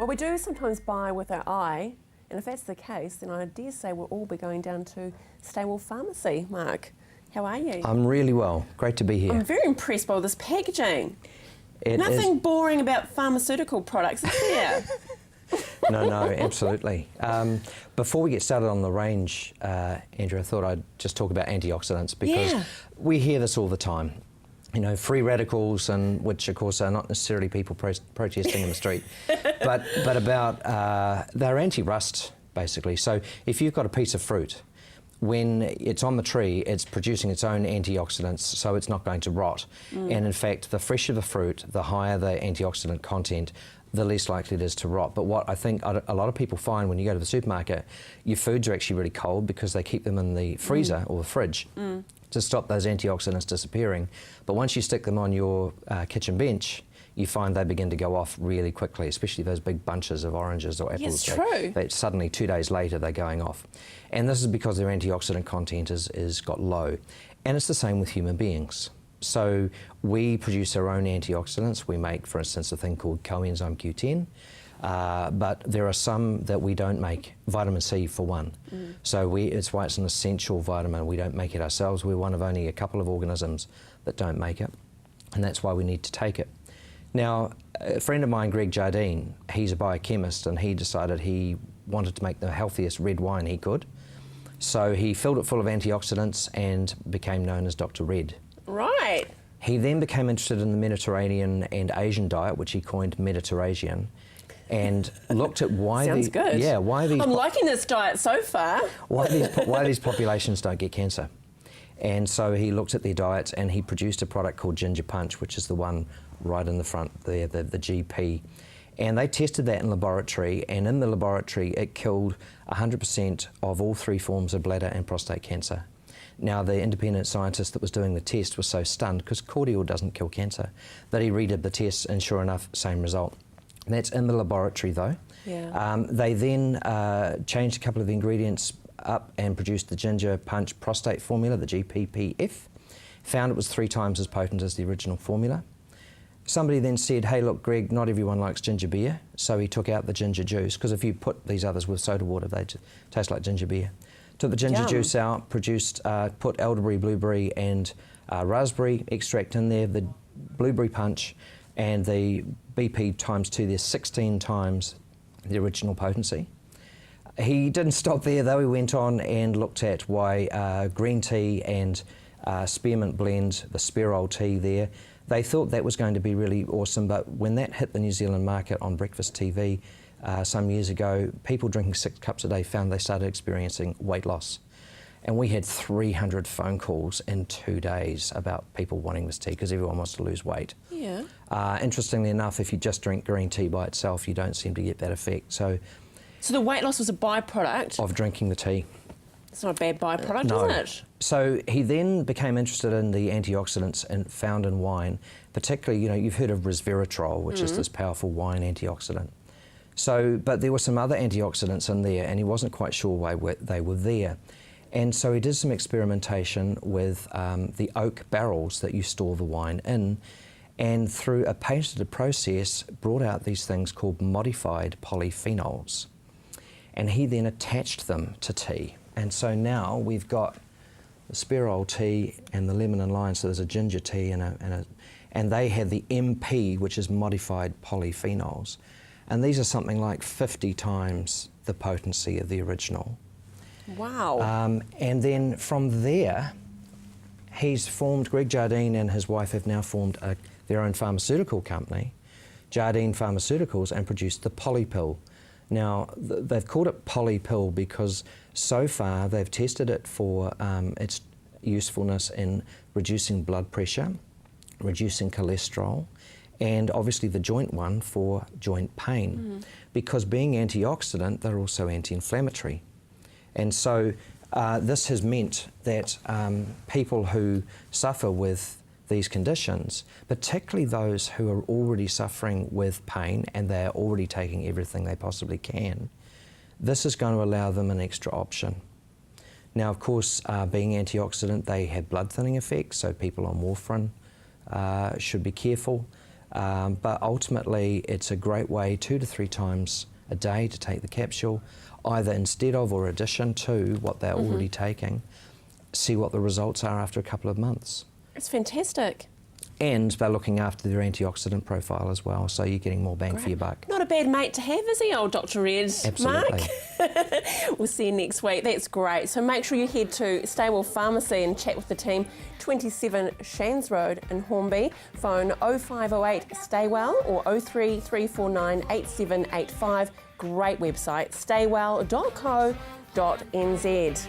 Well, we do sometimes buy with our eye, and if that's the case, then I dare say we'll all be going down to Stable Pharmacy. Mark, how are you? I'm really well. Great to be here. I'm very impressed by all this packaging. Nothing boring about pharmaceutical products, is there? No, absolutely. Before we get started on the range, Andrew, I thought I'd just talk about antioxidants because we hear this all the time. You know, free radicals, and which of course are not necessarily people protesting in the street, but about they're anti-rust basically. So if you've got a piece of fruit, when it's on the tree, it's producing its own antioxidants, so it's not going to rot. And in fact, the fresher the fruit, the higher the antioxidant content, the less likely it is to rot. But what I think a lot of people find when you go to the supermarket, your foods are actually really cold because they keep them in the freezer or the fridge to stop those antioxidants disappearing. But once you stick them on your kitchen bench, you find they begin to go off really quickly, especially those big bunches of oranges or apples. Yes, true. They suddenly 2 days later they're going off. And this is because their antioxidant content is got low. And it's the same with human beings. So we produce our own antioxidants. We make, for instance, a thing called coenzyme Q10, but there are some that we don't make, vitamin C for one. So it's why it's an essential vitamin. We don't make it ourselves. We're one of only a couple of organisms that don't make it, and that's why we need to take it. Now, a friend of mine, Greg Jardine, he's a biochemist, and he decided he wanted to make the healthiest red wine he could. So he filled it full of antioxidants and became known as Dr. Red. Right. He then became interested in the Mediterranean and Asian diet, which he coined Mediterranean, and looked at why Sounds good. Yeah, why these. I'm liking this diet so far. Why these populations don't get cancer. And so he looked at their diets and he produced a product called Ginger Punch, which is the one right in the front there, the GP. And they tested that in laboratory, and in the laboratory it killed 100% of all 3 forms of bladder and prostate cancer. Now, the independent scientist that was doing the test was so stunned, because cordial doesn't kill cancer, that he redid the test, and sure enough, same result. And that's in the laboratory though. Yeah. They then changed a couple of ingredients up and produced the Ginger Punch prostate formula, the GPPF. Found it was 3 times as potent as the original formula. Somebody then said, hey look Greg, not everyone likes ginger beer, so he took out the ginger juice, because if you put these others with soda water, they just taste like ginger beer. Took the ginger juice out, put elderberry, blueberry and raspberry extract in there, the blueberry punch, and the BP ×2, there's 16 times the original potency. He didn't stop there though, he went on and looked at why green tea and spearmint blend, the spearol tea there, they thought that was going to be really awesome, but when that hit the New Zealand market on breakfast TV some years ago, people drinking 6 cups a day found they started experiencing weight loss. And we had 300 phone calls in 2 days about people wanting this tea because everyone wants to lose weight. Yeah. Interestingly enough, if you just drink green tea by itself, you don't seem to get that effect. So the weight loss was a byproduct of drinking the tea. It's not a bad byproduct, no. is it? So he then became interested in the antioxidants found in wine, particularly, you know, you've heard of resveratrol, which is this powerful wine antioxidant. So, but there were some other antioxidants in there, and he wasn't quite sure why they were there. And so he did some experimentation with the oak barrels that you store the wine in, and through a patented process brought out these things called modified polyphenols. And he then attached them to tea. And so now we've got the spearol tea and the lemon and lime, so there's a ginger tea and they have the MP, which is modified polyphenols. And these are something like 50 times the potency of the original. Wow. And then from there, he's formed, Greg Jardine and his wife have now formed their own pharmaceutical company, Jardine Pharmaceuticals, and produced the polypill. Now, they've called it polypill because so far they've tested it for its usefulness in reducing blood pressure, reducing cholesterol, and obviously the joint one for joint pain. Because being antioxidant, they're also anti-inflammatory. And so this has meant that people who suffer with these conditions, particularly those who are already suffering with pain and they're already taking everything they possibly can, this is going to allow them an extra option. Now, of course, being antioxidant, they have blood thinning effects, so people on warfarin should be careful. But ultimately, it's a great way 2 to 3 times a day to take the capsule, either instead of or addition to what they're already taking. See what the results are after a couple of months. It's fantastic. And they're looking after their antioxidant profile as well, so you're getting more bang for your buck. Not a bad mate to have, is he, old Dr. Red? Absolutely. Mark? We'll see you next week. That's great. So make sure you head to Stay Well Pharmacy and chat with the team. 27 Shands Road in Hornby. Phone 0508 Stay Well or 03 349 8785. Great website, staywell.co.nz.